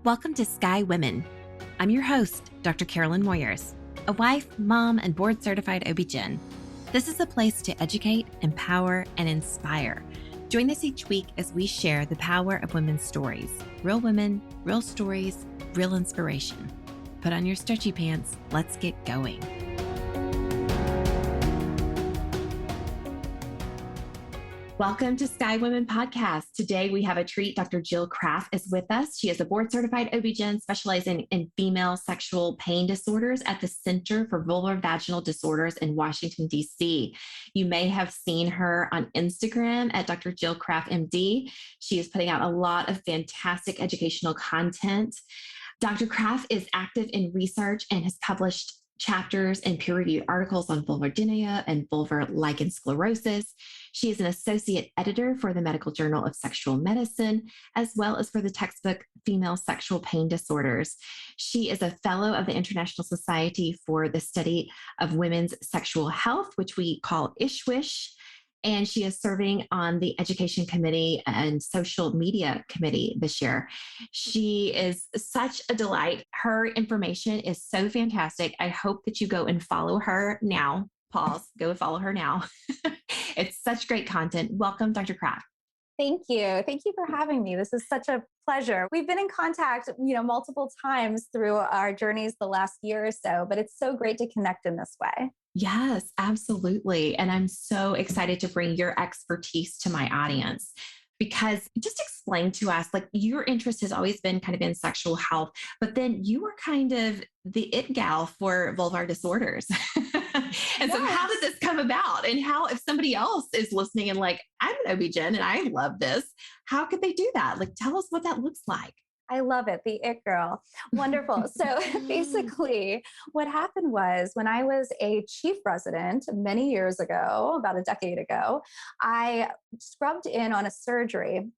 Welcome to Sky Women. I'm your host, Dr. Carolyn Moyers, a wife, mom, and board-certified OB-GYN. This is a place to educate, empower, and inspire. Join us each week as we share the power of women's stories. Real women, real stories, real inspiration. Put on your stretchy pants. Let's get going. Welcome to Sky Women Podcast. Today we have a treat. Dr. Jill Krapf is with us. She is a board-certified OB-GYN specializing in female sexual pain disorders at the Center for Vulvovaginal Disorders in Washington, D.C. You may have seen her on Instagram at Dr. Jill Krapf, MD. She is putting out a lot of fantastic educational content. Dr. Krapf is active in research and has published chapters and peer-reviewed articles on vulvodynia and vulvar lichen sclerosis. She is an associate editor for the Medical Journal of Sexual Medicine, as well as for the textbook Female Sexual Pain Disorders. She is a fellow of the International Society for the Study of Women's Sexual Health, which we call ISWISH. And she is serving on the Education Committee and Social Media Committee this year. She is such a delight. Her information is so fantastic. I hope that you go and follow her now. Pause, go and follow her now. It's such great content. Welcome, Dr. Krapf. Thank you. Thank you for having me. This is such a pleasure. We've been in contact, multiple times through our journeys the last year or so, but it's so great to connect in this way. Yes, absolutely. And I'm so excited to bring your expertise to my audience, because just explain to us, like, your interest has always been kind of in sexual health, but then you were kind of the it gal for vulvar disorders. And so how did this come about? And how, if somebody else is listening and like, I'm an OB-GYN and I love this, how could they do that? Like, tell us what that looks like. I love it. The it girl. Wonderful. So basically what happened was, when I was a chief resident many years ago, about a decade ago, I scrubbed in on a surgery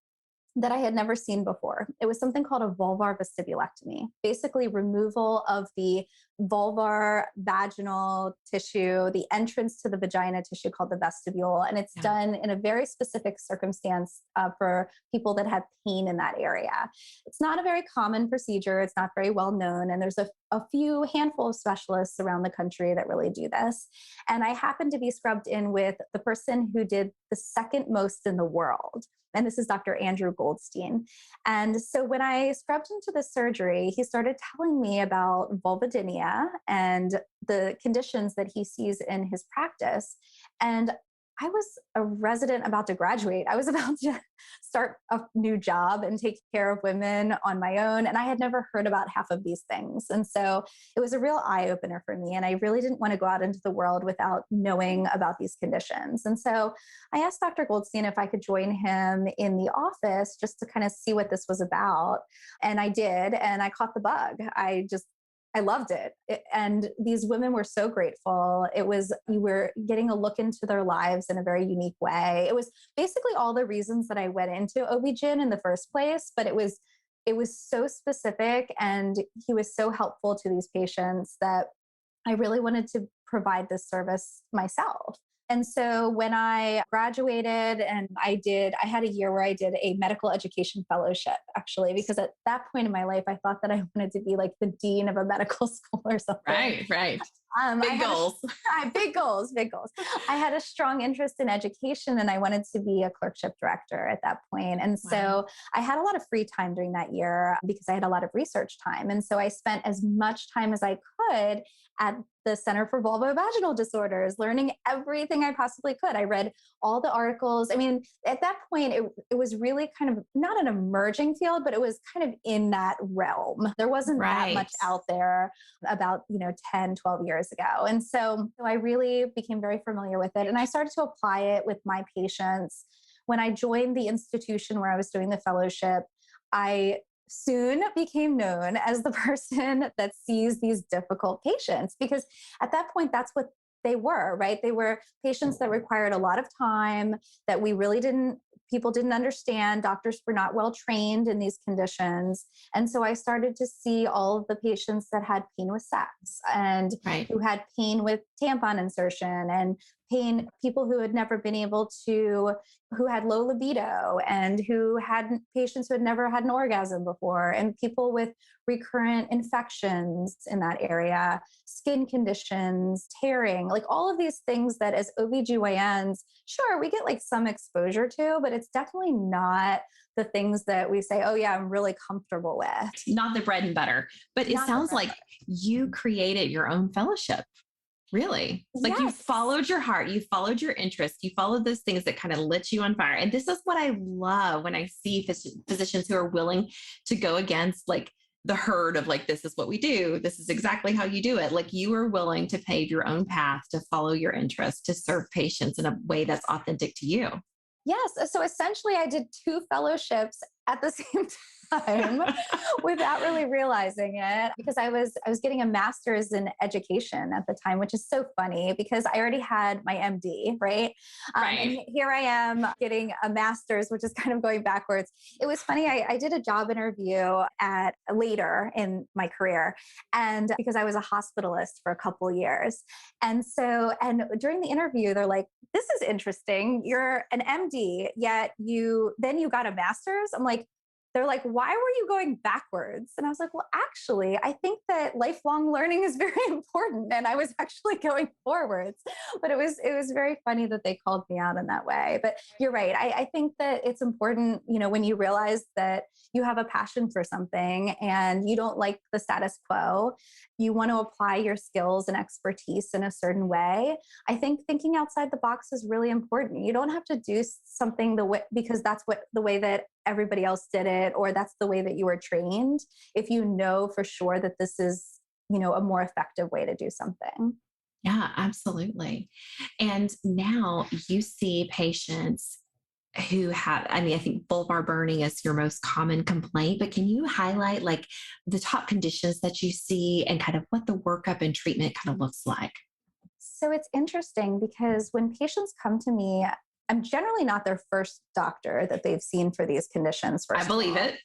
that I had never seen before. It was something called a vulvar vestibulectomy, basically removal of the vulvar vaginal tissue, the entrance to the vagina tissue called the vestibule. And it's done in a very specific circumstance for people that have pain in that area. It's not a very common procedure. It's not very well known. And there's a few handful of specialists around the country that really do this. And I happened to be scrubbed in with the person who did the second most in the world. And this is Dr. Andrew Goldstein. And so when I scrubbed into the surgery, he started telling me about vulvodynia and the conditions that he sees in his practice. And I was a resident about to graduate. I was about to start a new job and take care of women on my own. And I had never heard about half of these things. And so it was a real eye-opener for me. And I really didn't want to go out into the world without knowing about these conditions. And so I asked Dr. Goldstein if I could join him in the office just to kind of see what this was about. And I did. And I caught the bug. I loved it. And these women were so grateful. You were getting a look into their lives in a very unique way. It was basically all the reasons that I went into OB-GYN in the first place, but it was so specific, and he was so helpful to these patients that I really wanted to provide this service myself. And so when I graduated, and I had a year where I did a medical education fellowship, actually, because at that point in my life, I thought that I wanted to be like the dean of a medical school or something. Right. Big goals. Big goals. I had a strong interest in education, and I wanted to be a clerkship director at that point. And so I had a lot of free time during that year because I had a lot of research time. And so I spent as much time as I could at the Center for Vulvovaginal Disorders, learning everything I possibly could. I read all the articles. I mean, at that point, it was really kind of not an emerging field, but it was kind of in that realm. There wasn't that much out there about, 10, 12 years ago. And so I really became very familiar with it. And I started to apply it with my patients. When I joined the institution where I was doing the fellowship, I soon became known as the person that sees these difficult patients, because at that point, that's what they were, right? They were patients that required a lot of time, that people didn't understand. Doctors were not well trained in these conditions. And so I started to see all of the patients that had pain with sex, and who had pain with tampon insertion and pain, people who had never been able to, who had low libido and who had patients who had never had an orgasm before, and people with recurrent infections in that area, skin conditions, tearing, like all of these things that as OBGYNs, sure, we get like some exposure to, but it's definitely not the things that we say, oh yeah, I'm really comfortable with. Not the bread and butter, but it sounds like you created your own fellowship. Really? Like Yes. You followed your heart, you followed your interest, you followed those things that kind of lit you on fire. And this is what I love when I see physicians who are willing to go against like the herd of like, this is what we do. This is exactly how you do it. Like you are willing to pave your own path, to follow your interest, to serve patients in a way that's authentic to you. Yes. So essentially I did 2 fellowships at the same time without really realizing it, because I was getting a master's in education at the time, which is so funny because I already had my MD, right? And here I am getting a master's, which is kind of going backwards. It was funny. I did a job interview at later in my career, and because I was a hospitalist for a couple of years. And during the interview, they're like, this is interesting. You're an MD, yet you got a master's. I'm like, they're like, why were you going backwards? And I was like, well, actually, I think that lifelong learning is very important. And I was actually going forwards. But it was very funny that they called me out in that way. But you're right. I think that it's important, when you realize that you have a passion for something and you don't like the status quo, you want to apply your skills and expertise in a certain way. I think thinking outside the box is really important. You don't have to do something because that's the way that everybody else did it, or that's the way that you were trained. If you know for sure that this is, a more effective way to do something. Yeah, absolutely. And now you see patients who have, I think vulvar burning is your most common complaint, but can you highlight like the top conditions that you see and kind of what the workup and treatment kind of looks like? So it's interesting because when patients come to me, I'm generally not their first doctor that they've seen for these conditions. I believe it.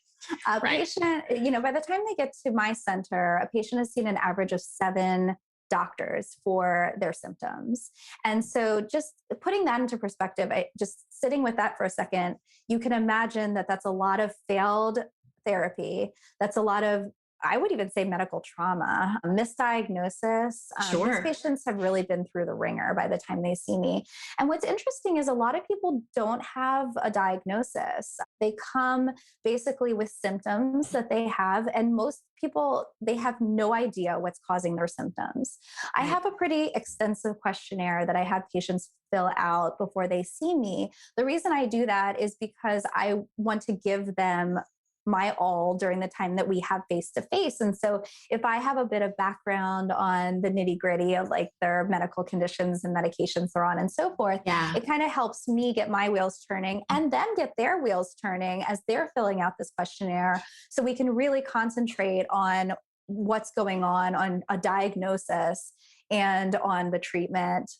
A patient, by the time they get to my center, a patient has seen an average of 7 doctors for their symptoms. And so just putting that into perspective, just sitting with that for a second, you can imagine that that's a lot of failed therapy. That's a lot of, I would even say, medical trauma, misdiagnosis. Sure. These patients have really been through the ringer by the time they see me. And what's interesting is a lot of people don't have a diagnosis. They come basically with symptoms that they have. And most people, they have no idea what's causing their symptoms. I have a pretty extensive questionnaire that I have patients fill out before they see me. The reason I do that is because I want to give them my all during the time that we have face to face. And so if I have a bit of background on the nitty gritty of like their medical conditions and medications they're on and so forth, it kind of helps me get my wheels turning and then get their wheels turning as they're filling out this questionnaire. So we can really concentrate on what's going on a diagnosis and on the treatment.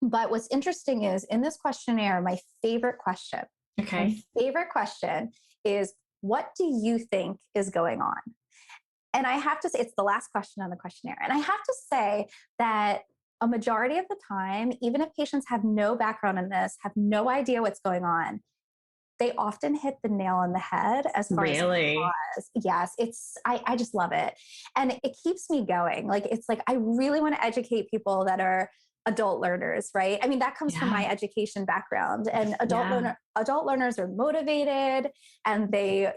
But what's interesting is in this questionnaire, my favorite question is, what do you think is going on? And I have to say, it's the last question on the questionnaire. And I have to say that a majority of the time, even if patients have no background in this, have no idea what's going on, they often hit the nail on the head as far as cause. Yes, I just love it. And it keeps me going. Like, it's like, I really want to educate people that are adult learners, right? I mean, that comes from my education background, and adult learners are motivated and they're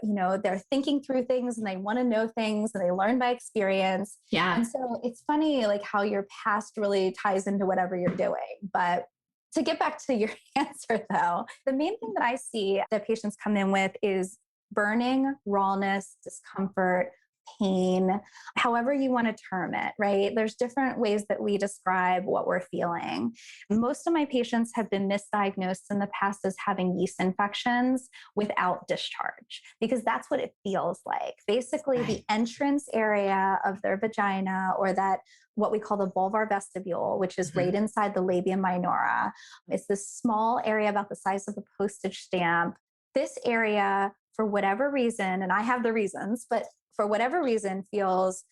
thinking through things and they want to know things and they learn by experience. Yeah. And so it's funny, like how your past really ties into whatever you're doing. But to get back to your answer though, the main thing that I see that patients come in with is burning, rawness, discomfort, pain, however you want to term it, right? There's different ways that we describe what we're feeling. Most of my patients have been misdiagnosed in the past as having yeast infections without discharge, because that's what it feels like. Basically, the entrance area of their vagina, or that what we call the vulvar vestibule, which is right inside the labia minora. It's this small area about the size of a postage stamp. This area, for whatever reason, and I have the reasons, but for whatever reason, feels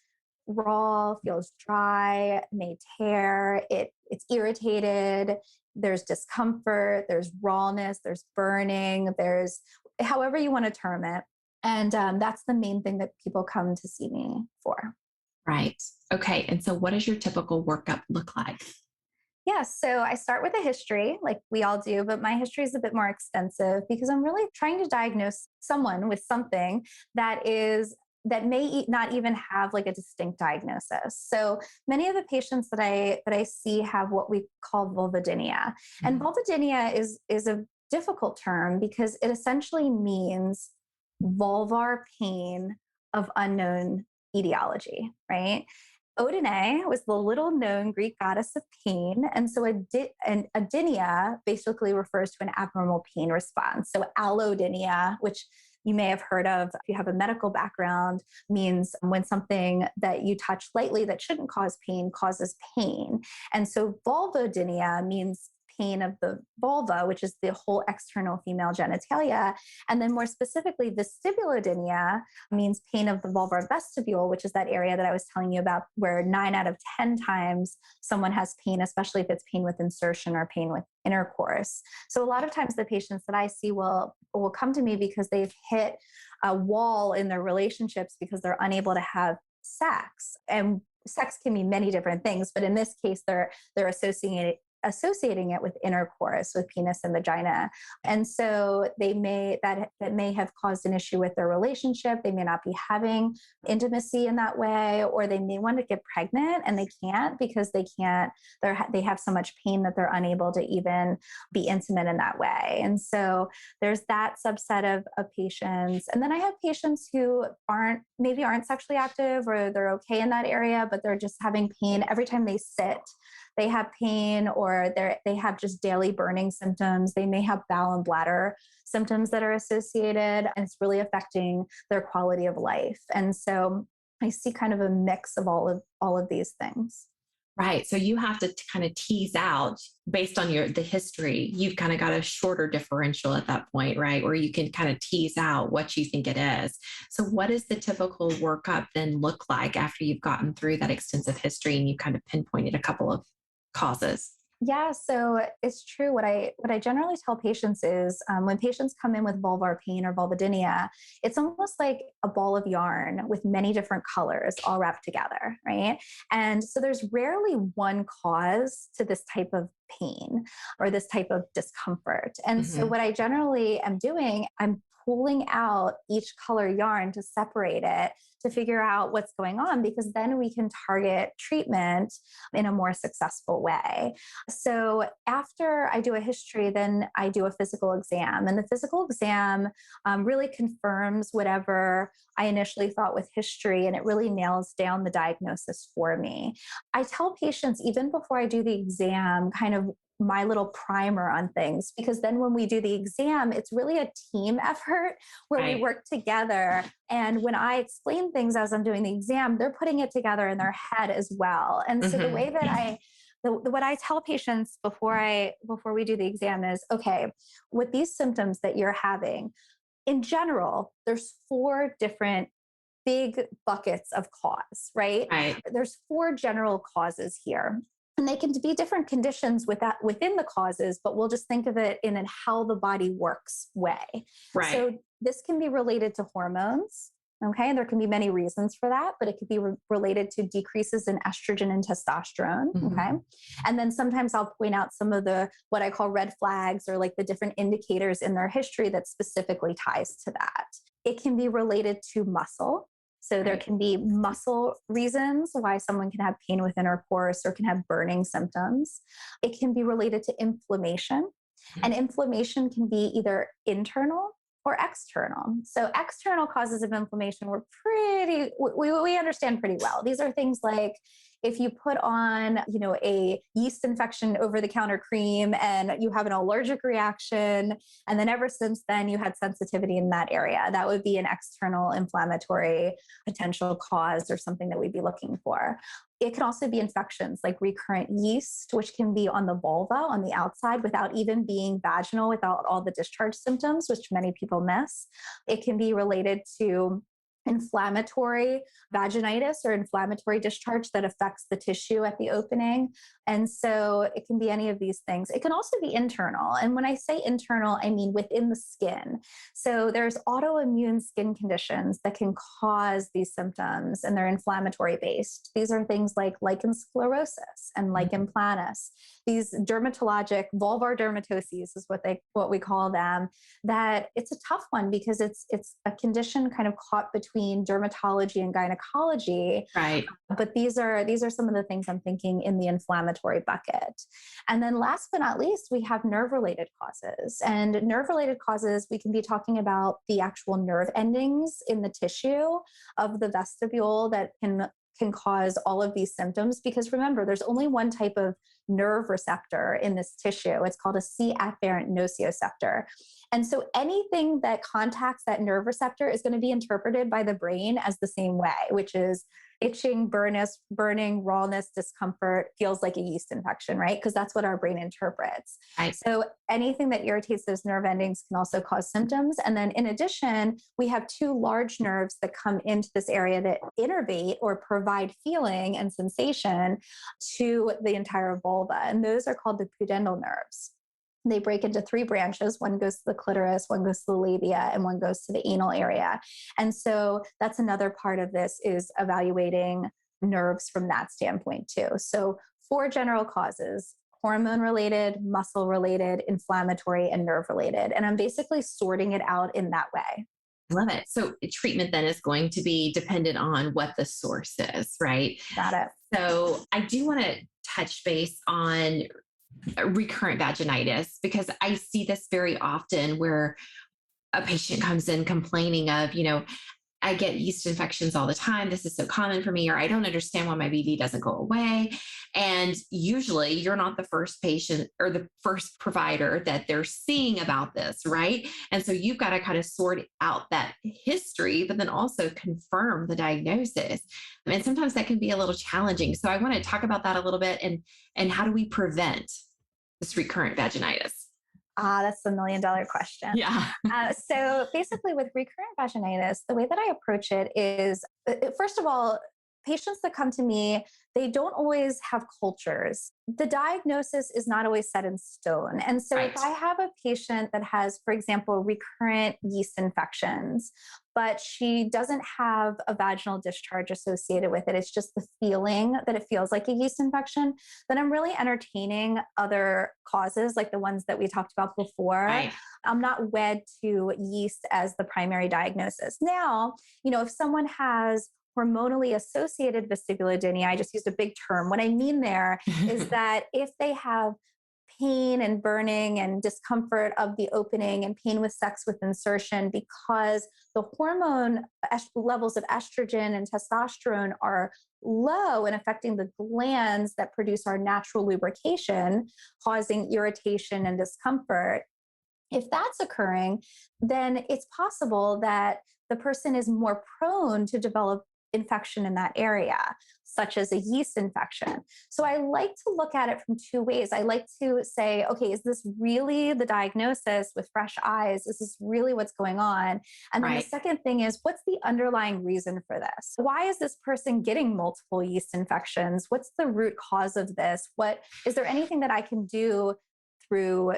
raw, feels dry, may tear, it's irritated, there's discomfort, there's rawness, there's burning, there's however you want to term it. And that's the main thing that people come to see me for. Right. Okay. And so what does your typical workup look like? Yeah, so I start with a history, like we all do, but my history is a bit more extensive because I'm really trying to diagnose someone with something that may not even have like a distinct diagnosis. So many of the patients that I see have what we call vulvodynia, and vulvodynia is a difficult term because it essentially means vulvar pain of unknown etiology, right? Odine was the little known Greek goddess of pain. And so adynia basically refers to an abnormal pain response. So allodynia, which you may have heard of if you have a medical background, means when something that you touch lightly that shouldn't cause pain causes pain. And so vulvodynia means pain of the vulva, which is the whole external female genitalia. And then more specifically, vestibulodynia means pain of the vulvar vestibule, which is that area that I was telling you about where 9 out of 10 times someone has pain, especially if it's pain with insertion or pain with intercourse. So a lot of times the patients that I see will come to me because they've hit a wall in their relationships because they're unable to have sex. And sex can mean many different things, but in this case, they're associating it with intercourse, with penis and vagina. And so that may have caused an issue with their relationship. They may not be having intimacy in that way, or they may want to get pregnant and they can't because they have so much pain that they're unable to even be intimate in that way. And so there's that subset of patients. And then I have patients who aren't sexually active, or they're okay in that area, but they're just having pain every time they sit. They have pain, or they have just daily burning symptoms. They may have bowel and bladder symptoms that are associated, and it's really affecting their quality of life. And so I see kind of a mix of all of these things. Right. So you have to kind of tease out based on the history. You've kind of got a shorter differential at that point, right? Where you can kind of tease out what you think it is. So what does the typical workup then look like after you've gotten through that extensive history and you kind of pinpointed a couple of causes? Yeah, so it's true. What I generally tell patients is when patients come in with vulvar pain or vulvodynia, it's almost like a ball of yarn with many different colors all wrapped together, right? And so there's rarely one cause to this type of pain or this type of discomfort. And so what I generally am doing, I'm pulling out each color yarn to separate it, to figure out what's going on, because then we can target treatment in a more successful way. So after I do a history, then I do a physical exam. And the physical exam really confirms whatever I initially thought with history, and it really nails down the diagnosis for me. I tell patients, even before I do the exam, kind of my little primer on things, because then when we do the exam, it's really a team effort where we work together. And when I explain things as I'm doing the exam, they're putting it together in their head as well. And so the way that what I tell patients before we do the exam is, okay, with these symptoms that you're having, in general, there's 4 different big buckets of cause, right? There's 4 general causes here. And they can be different conditions within the causes, but we'll just think of it in an how the body works way. So this can be related to hormones. Okay. And there can be many reasons for that, but it could be related to decreases in estrogen and testosterone. Okay. And then sometimes I'll point out some of what I call red flags, or like the different indicators in their history that specifically ties to that. It can be related to muscle. So there can be muscle reasons why someone can have pain with intercourse or can have burning symptoms. It can be related to inflammation, and inflammation can be either internal or external. So external causes of inflammation we understand pretty well. These are things like if you put on, a yeast infection over-the-counter cream and you have an allergic reaction, and then ever since then you had sensitivity in that area, that would be an external inflammatory potential cause or something that we'd be looking for. It can also be infections like recurrent yeast, which can be on the vulva on the outside without even being vaginal, without all the discharge symptoms, which many people miss. It can be related to inflammatory vaginitis or inflammatory discharge that affects the tissue at the opening. And so it can be any of these things. It can also be internal. And when I say internal, I mean within the skin. So there's autoimmune skin conditions that can cause these symptoms, and they're inflammatory based. These are things like lichen sclerosis and lichen planus. These dermatologic vulvar dermatoses is what we call them. That it's a tough one because it's a condition kind of caught between dermatology and gynecology. Right. But these are some of the things I'm thinking in the inflammatory bucket. And then last but not least, we have nerve-related causes. And nerve-related causes, we can be talking about the actual nerve endings in the tissue of the vestibule that can cause all of these symptoms. Because remember, there's only one type of nerve receptor in this tissue. It's called a C-afferent nociceptor. And so anything that contacts that nerve receptor is going to be interpreted by the brain as the same way, which is itching, burning, rawness, discomfort, feels like a yeast infection, right? Because that's what our brain interprets. Right. So anything that irritates those nerve endings can also cause symptoms. And then in addition, we have two large nerves that come into this area that innervate or provide feeling and sensation to the entire vulva. And those are called the pudendal nerves. They break into three branches. One goes to the clitoris, one goes to the labia, and one goes to the anal area. And so that's another part of this, is evaluating nerves from that standpoint too. So 4 general causes: hormone related, muscle related, inflammatory, and nerve related. And I'm basically sorting it out in that way. Love it. So treatment then is going to be dependent on what the source is, right? Got it. So I do want to touch base on recurrent vaginitis, because I see this very often where a patient comes in complaining of, I get yeast infections all the time. This is so common for me, or I don't understand why my BV doesn't go away. And usually you're not the first patient or the first provider that they're seeing about this, right? And so you've got to kind of sort out that history, but then also confirm the diagnosis. And sometimes that can be a little challenging. So I want to talk about that a little bit, and how do we prevent this recurrent vaginitis? That's the $1 million question. Yeah. So basically with recurrent vaginitis, the way that I approach it is, first of all, patients that come to me, they don't always have cultures. The diagnosis is not always set in stone. And so Right. if I have a patient that has, for example, recurrent yeast infections, but she doesn't have a vaginal discharge associated with it, it's just the feeling that it feels like a yeast infection, then I'm really entertaining other causes like the ones that we talked about before. Right. I'm not wed to yeast as the primary diagnosis. Now, if someone has hormonally associated vestibulodynia, I just used a big term. What I mean there is that if they have pain and burning and discomfort of the opening and pain with sex with insertion because the hormone levels of estrogen and testosterone are low and affecting the glands that produce our natural lubrication, causing irritation and discomfort. If that's occurring, then it's possible that the person is more prone to develop infection in that area, such as a yeast infection. So I like to look at it from 2 ways. I like to say, okay, is this really the diagnosis with fresh eyes? Is this really what's going on? And then Right. the second thing is, what's the underlying reason for this? Why is this person getting multiple yeast infections? What's the root cause of this? Is there anything that I can do through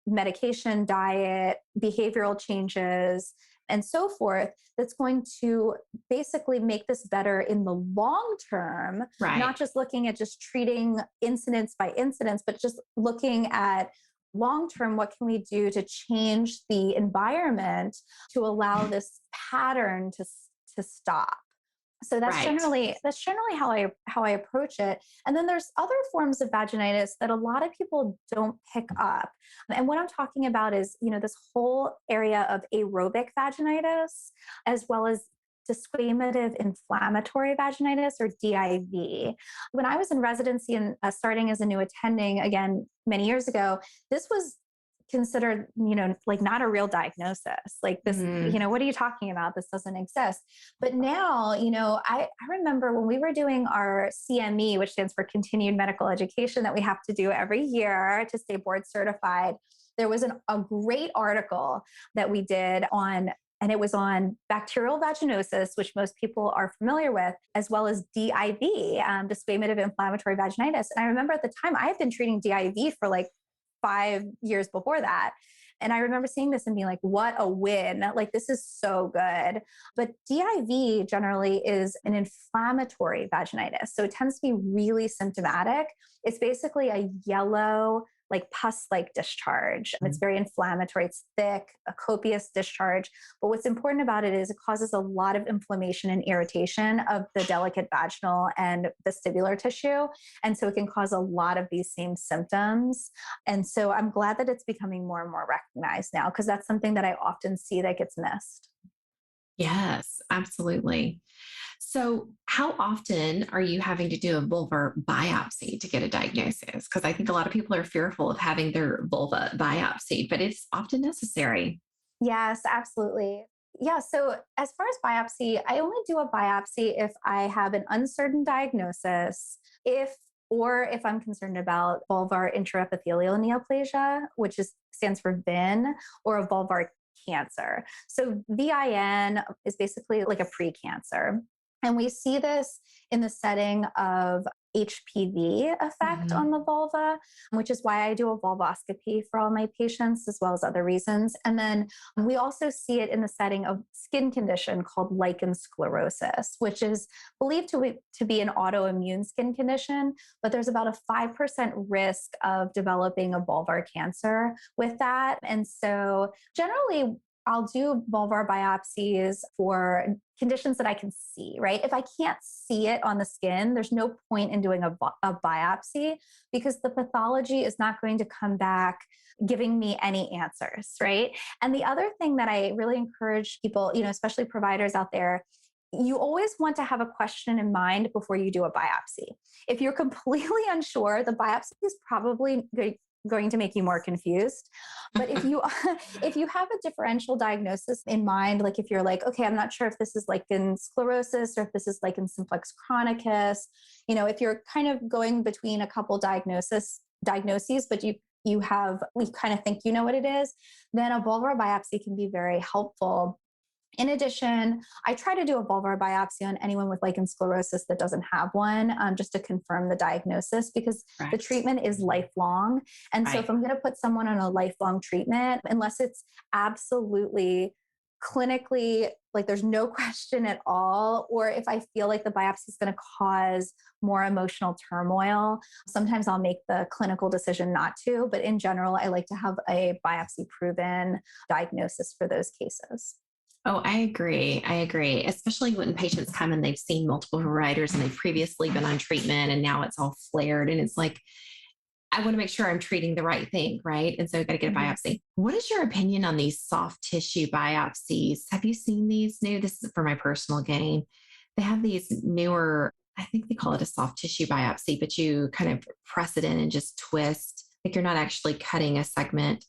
medication, diet, behavioral changes, and so forth, that's going to basically make this better in the long term, Right. not just looking at just treating incidence by incidence, but just looking at long term, what can we do to change the environment to allow this pattern to stop? So that's Right. generally how I approach it. And then there's other forms of vaginitis that a lot of people don't pick up. And what I'm talking about is, this whole area of aerobic vaginitis, as well as desquamative inflammatory vaginitis, or DIV. When I was in residency and starting as a new attending again many years ago, this was considered, like not a real diagnosis. Like this, what are you talking about? This doesn't exist. But now, I remember when we were doing our CME, which stands for continued medical education, that we have to do every year to stay board certified. There was a great article that we did on And it was on bacterial vaginosis, which most people are familiar with, as well as DIV, desquamative inflammatory vaginitis. And I remember at the time I had been treating DIV for like 5 years before that. And I remember seeing this and being like, what a win. Like, this is so good. But DIV generally is an inflammatory vaginitis. So it tends to be really symptomatic. It's basically a yellow, like pus-like discharge. It's very inflammatory. It's thick, a copious discharge. But what's important about it is it causes a lot of inflammation and irritation of the delicate vaginal and vestibular tissue. And so it can cause a lot of these same symptoms. And so I'm glad that it's becoming more and more recognized now, because that's something that I often see that gets missed. Yes, absolutely. So how often are you having to do a vulvar biopsy to get a diagnosis? Because I think a lot of people are fearful of having their vulva biopsied, but it's often necessary. Yes, absolutely. Yeah. So as far as biopsy, I only do a biopsy if I have an uncertain diagnosis, or if I'm concerned about vulvar intraepithelial neoplasia, which stands for VIN, or a vulvar cancer. So VIN is basically like a precancer. And we see this in the setting of HPV effect on the vulva, which is why I do a vulvoscopy for all my patients, as well as other reasons. And then we also see it in the setting of skin condition called lichen sclerosis, which is believed to be an autoimmune skin condition, but there's about a 5% risk of developing a vulvar cancer with that. And so generally, I'll do vulvar biopsies for conditions that I can see, right? If I can't see it on the skin, there's no point in doing a biopsy, because the pathology is not going to come back giving me any answers, right? And the other thing that I really encourage people, especially providers out there, you always want to have a question in mind before you do a biopsy. If you're completely unsure, the biopsy is probably going to make you more confused. But if you have a differential diagnosis in mind, like if you're like, okay, I'm not sure if this is lichen sclerosis or if this is lichen simplex chronicus, if you're kind of going between a couple diagnoses, but you kind of think you know what it is, then a vulvar biopsy can be very helpful. In addition, I try to do a vulvar biopsy on anyone with lichen sclerosis that doesn't have one, just to confirm the diagnosis, because the treatment is lifelong. And so if I'm going to put someone on a lifelong treatment, unless it's absolutely clinically, like there's no question at all, or if I feel like the biopsy is going to cause more emotional turmoil, sometimes I'll make the clinical decision not to. But in general, I like to have a biopsy proven diagnosis for those cases. Oh, I agree. Especially when patients come and they've seen multiple providers and they've previously been on treatment and now it's all flared. And it's like, I want to make sure I'm treating the right thing, right? And so I've got to get a biopsy. What is your opinion on these soft tissue biopsies? Have you seen these new? This is for my personal gain. They have these newer, I think they call it a soft tissue biopsy, but you kind of press it in and just twist. Like you're not actually cutting a segment.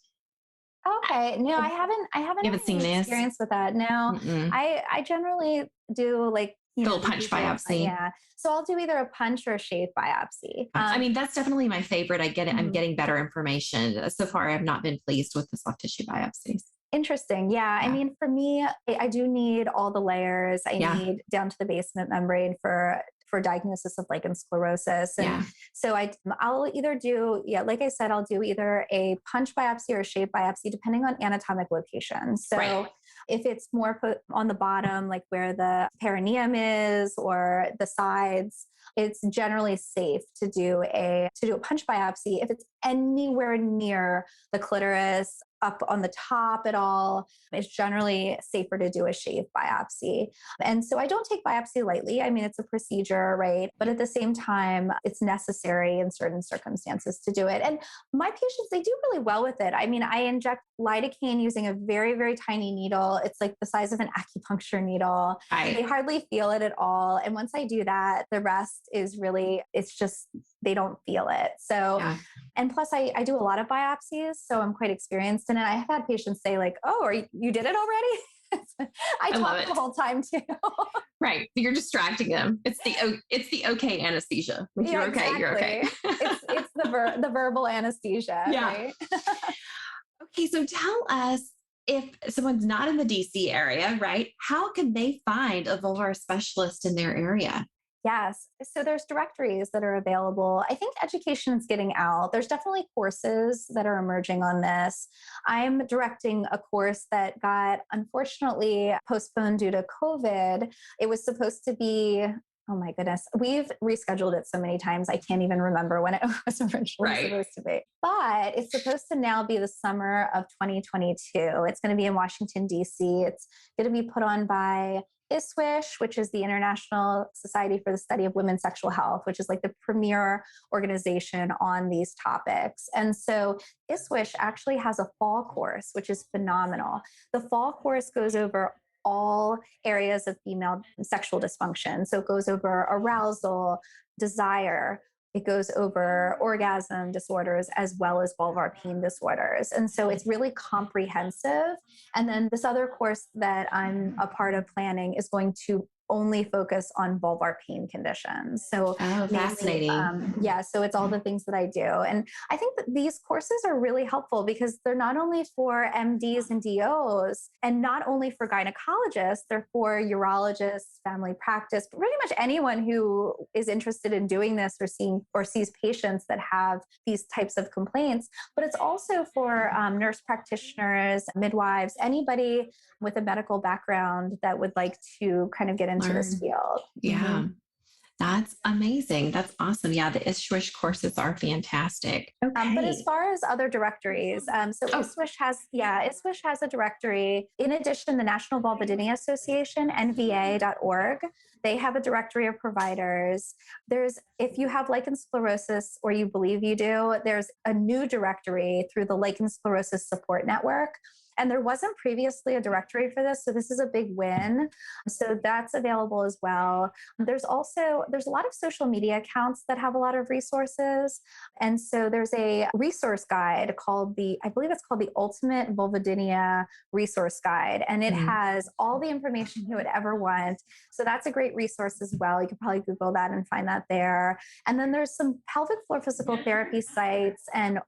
Okay. No, I haven't You haven't seen this? experience with that. No, I generally do like, little punch biopsy. Yeah. So I'll do either a punch or a shave biopsy. I mean, that's definitely my favorite. I get it. I'm getting better information. So far, I have not been pleased with the soft tissue biopsies. Interesting. Yeah. I mean, for me, I do need all the layers. I need down to the basement membrane for diagnosis of lichen sclerosis. And so I'll either do, like I said, I'll do either a punch biopsy or a shave biopsy, depending on anatomic location. So if it's more put on the bottom, like where the perineum is or the sides, it's generally safe to do a punch biopsy. If it's anywhere near the clitoris, up on the top at all, it's generally safer to do a shave biopsy. And so I don't take biopsy lightly. I mean, it's a procedure, right? But at the same time, it's necessary in certain circumstances to do it. And my patients, they do really well with it. I mean, I inject lidocaine using a very, very tiny needle. It's like the size of an acupuncture needle. They hardly feel it at all. And once I do that, the rest is really, it's just, they don't feel it. So, and plus I do a lot of biopsies, so I'm quite experienced in it. I have had patients say like, oh, you did it already? I talk the whole time too. Right. You're distracting them. It's the okay anesthesia. Like you're okay. Exactly. You're okay. It's the verbal anesthesia. Yeah. Right? Okay. So tell us, if someone's not in the DC area, right, how can they find a vulvar specialist in their area? Yes. So there's directories that are available. I think education is getting out. There's definitely courses that are emerging on this. I'm directing a course that got unfortunately postponed due to COVID. It was supposed to be, oh my goodness, we've rescheduled it so many times. I can't even remember when it was originally supposed to be. But it's supposed to now be the summer of 2022. It's going to be in Washington, D.C. It's going to be put on by ISWISH, which is the International Society for the Study of Women's Sexual Health, which is like the premier organization on these topics. And so ISWISH actually has a fall course, which is phenomenal. The fall course goes over all areas of female sexual dysfunction. So it goes over arousal, desire, it goes over orgasm disorders as well as vulvar pain disorders. And so it's really comprehensive. And then this other course that I'm a part of planning is going to only focus on vulvar pain conditions. So fascinating. Yeah, so it's all the things that I do. And I think that these courses are really helpful because they're not only for MDs and DOs and not only for gynecologists, they're for urologists, family practice, pretty much anyone who is interested in doing this or sees patients that have these types of complaints. But it's also for nurse practitioners, midwives, anybody with a medical background that would like to kind of get into this field. Yeah. Mm-hmm. That's amazing. That's awesome. Yeah, the ISWISH courses are fantastic. Okay. But as far as other directories, ISWISH has a directory. In addition, the National Vulvodynia Association, nva.org, they have a directory of providers. If you have lichen sclerosis or you believe you do, there's a new directory through the Lichen Sclerosis Support Network. And there wasn't previously a directory for this. So this is a big win. So that's available as well. There's a lot of social media accounts that have a lot of resources. And so there's a resource guide called I believe it's called the Ultimate Vulvodynia Resource Guide. And it has all the information you would ever want. So that's a great resource as well. You could probably Google that and find that there. And then there's some pelvic floor physical therapy sites and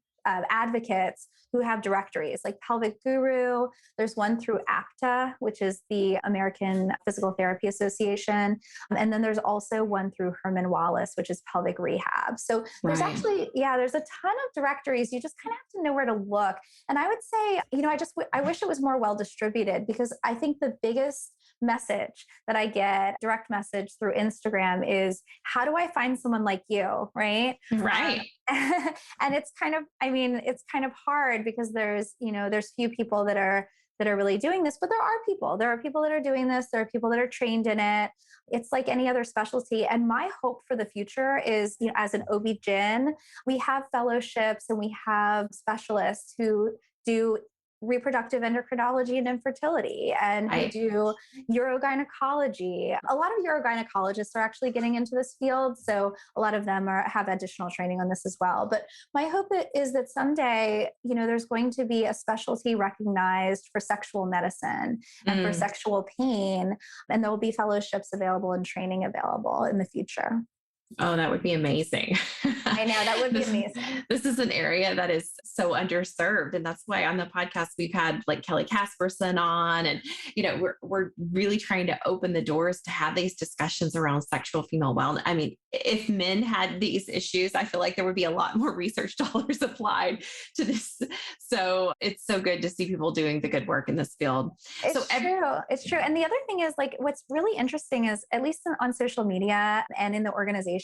advocates who have directories like Pelvic Guru. There's one through APTA, which is the American Physical Therapy Association. And then there's also one through Herman Wallace, which is Pelvic Rehab. So there's there's a ton of directories. You just kind of have to know where to look. And I would say, I wish it was more well distributed because I think the biggest message that I get, direct message through Instagram is, how do I find someone like you? Right. Right. And it's kind of hard because there's few people that are really doing this, but there are people that are doing this. There are people that are trained in it. It's like any other specialty. And my hope for the future is, as an OB-GYN, we have fellowships and we have specialists who do reproductive endocrinology and infertility, and we do urogynecology. A lot of urogynecologists are actually getting into this field, so a lot of them have additional training on this as well. But my hope is that someday, there's going to be a specialty recognized for sexual medicine and for sexual pain, and there will be fellowships available and training available in the future. Oh, that would be amazing. I know, that would be amazing. This is an area that is so underserved. And that's why on the podcast, we've had like Kelly Casperson on, and, we're really trying to open the doors to have these discussions around sexual female wellness. I mean, if men had these issues, I feel like there would be a lot more research dollars applied to this. So it's so good to see people doing the good work in this field. It's true. And the other thing is, like, what's really interesting is, at least on social media and in the organizations,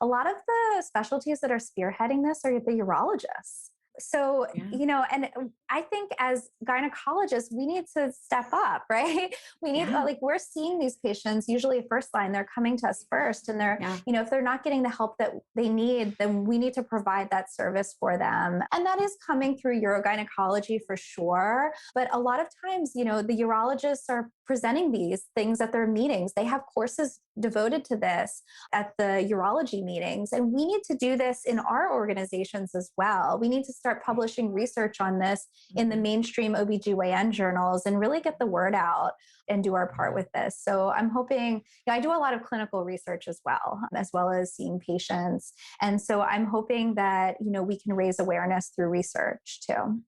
a lot of the specialties that are spearheading this are the urologists. So, and I think as gynecologists, we need to step up, right? We need, we're seeing these patients usually first line, they're coming to us first, and they're, if they're not getting the help that they need, then we need to provide that service for them. And that is coming through urogynecology for sure. But a lot of times, the urologists are presenting these things at their meetings. They have courses devoted to this at the urology meetings. And we need to do this in our organizations as well. We need to start publishing research on this in the mainstream OBGYN journals and really get the word out and do our part with this. So I'm hoping, I do a lot of clinical research as well as seeing patients. And so I'm hoping that, we can raise awareness through research too.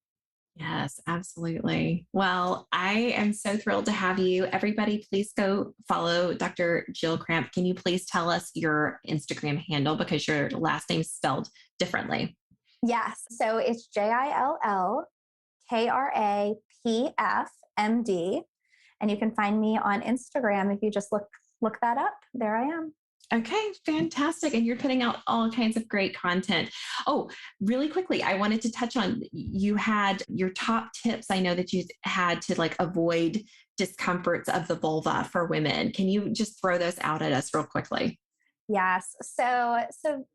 Yes, absolutely. Well, I am so thrilled to have you. Everybody, please go follow Dr. Jill Krapf. Can you please tell us your Instagram handle because your last name is spelled differently? Yes. So it's JILLKRAPFMD. And you can find me on Instagram if you just look that up. There I am. Okay, fantastic. And you're putting out all kinds of great content. Oh, really quickly, I wanted to touch on you had your top tips. I know that you had to like avoid discomforts of the vulva for women. Can you just throw those out at us real quickly? Yes. So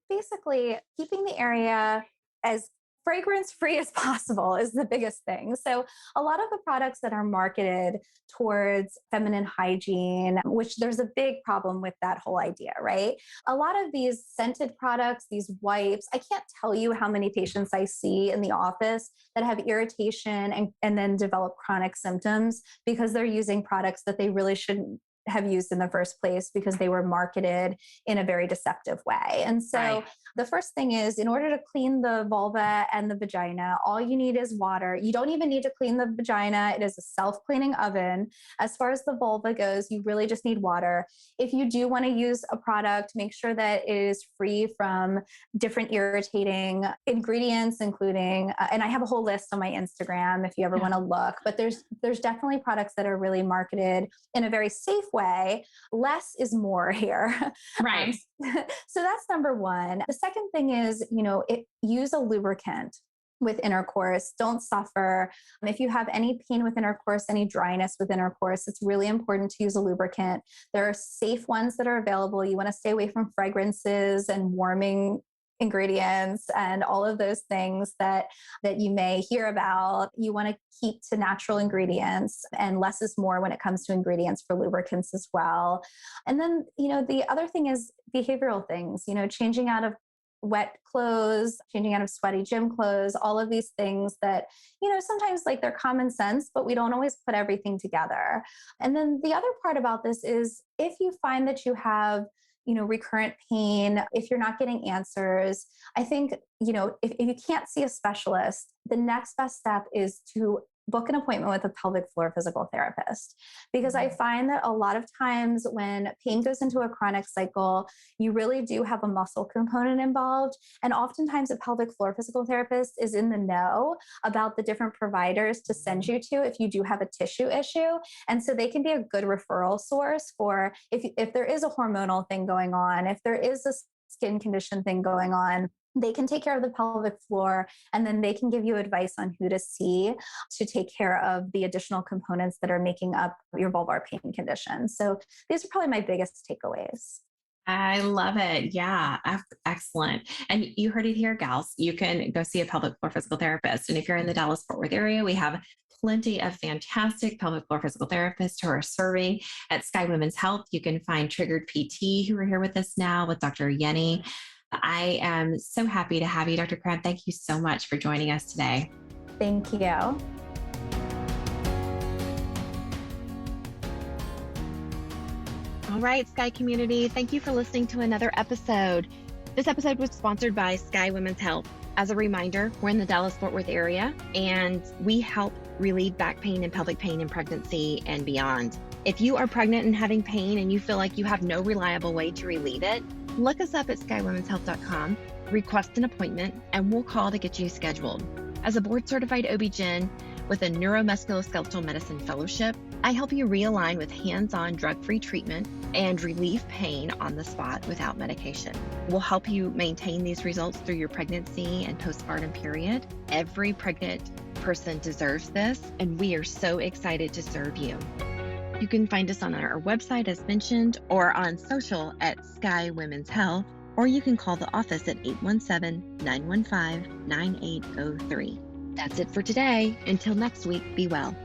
basically keeping the area as fragrance free as possible is the biggest thing. So a lot of the products that are marketed towards feminine hygiene, which there's a big problem with that whole idea, right? A lot of these scented products, these wipes, I can't tell you how many patients I see in the office that have irritation and then develop chronic symptoms because they're using products that they really shouldn't have used in the first place because they were marketed in a very deceptive way. And so Right. the first thing is in order to clean the vulva and the vagina, all you need is water. You don't even need to clean the vagina. It is a self-cleaning oven. As far as the vulva goes, you really just need water. If you do want to use a product, make sure that it is free from different irritating ingredients, including, and I have a whole list on my Instagram if you ever want to look, but there's definitely products that are really marketed in a very safe way. Less is more here. Right. So that's number one. The second thing is, use a lubricant with intercourse. Don't suffer. If you have any pain with intercourse, any dryness with intercourse, it's really important to use a lubricant. There are safe ones that are available. You want to stay away from fragrances and warming ingredients and all of those things that you may hear about. You want to keep to natural ingredients, and less is more when it comes to ingredients for lubricants as well. And then, the other thing is behavioral things, changing out of wet clothes, changing out of sweaty gym clothes, all of these things that, sometimes like they're common sense, but we don't always put everything together. And then the other part about this is if you find that you have recurrent pain, if you're not getting answers, I think, if you can't see a specialist, the next best step is to book an appointment with a pelvic floor physical therapist. Because I find that a lot of times when pain goes into a chronic cycle, you really do have a muscle component involved. And oftentimes a pelvic floor physical therapist is in the know about the different providers to send you to if you do have a tissue issue. And so they can be a good referral source for if there is a hormonal thing going on, if there is a skin condition thing going on, they can take care of the pelvic floor, and then they can give you advice on who to see to take care of the additional components that are making up your vulvar pain condition. So these are probably my biggest takeaways. I love it. Yeah, excellent. And you heard it here, gals. You can go see a pelvic floor physical therapist. And if you're in the Dallas-Fort Worth area, we have plenty of fantastic pelvic floor physical therapists who are serving at Sky Women's Health. You can find Triggered PT, who are here with us now with Dr. Yenny. I am so happy to have you, Dr. Krapf. Thank you so much for joining us today. Thank you. All right, Sky community, thank you for listening to another episode. This episode was sponsored by Sky Women's Health. As a reminder, we're in the Dallas-Fort Worth area, and we help relieve back pain and pelvic pain in pregnancy and beyond. If you are pregnant and having pain and you feel like you have no reliable way to relieve it, look us up at skywomenshealth.com, request an appointment, and we'll call to get you scheduled. As a board-certified OB-GYN with a Neuromusculoskeletal Medicine Fellowship, I help you realign with hands-on drug-free treatment and relieve pain on the spot without medication. We'll help you maintain these results through your pregnancy and postpartum period. Every pregnant person deserves this, and we are so excited to serve you. You can find us on our website, as mentioned, or on social at Sky Women's Health, or you can call the office at 817-915-9803. That's it for today. Until next week, be well.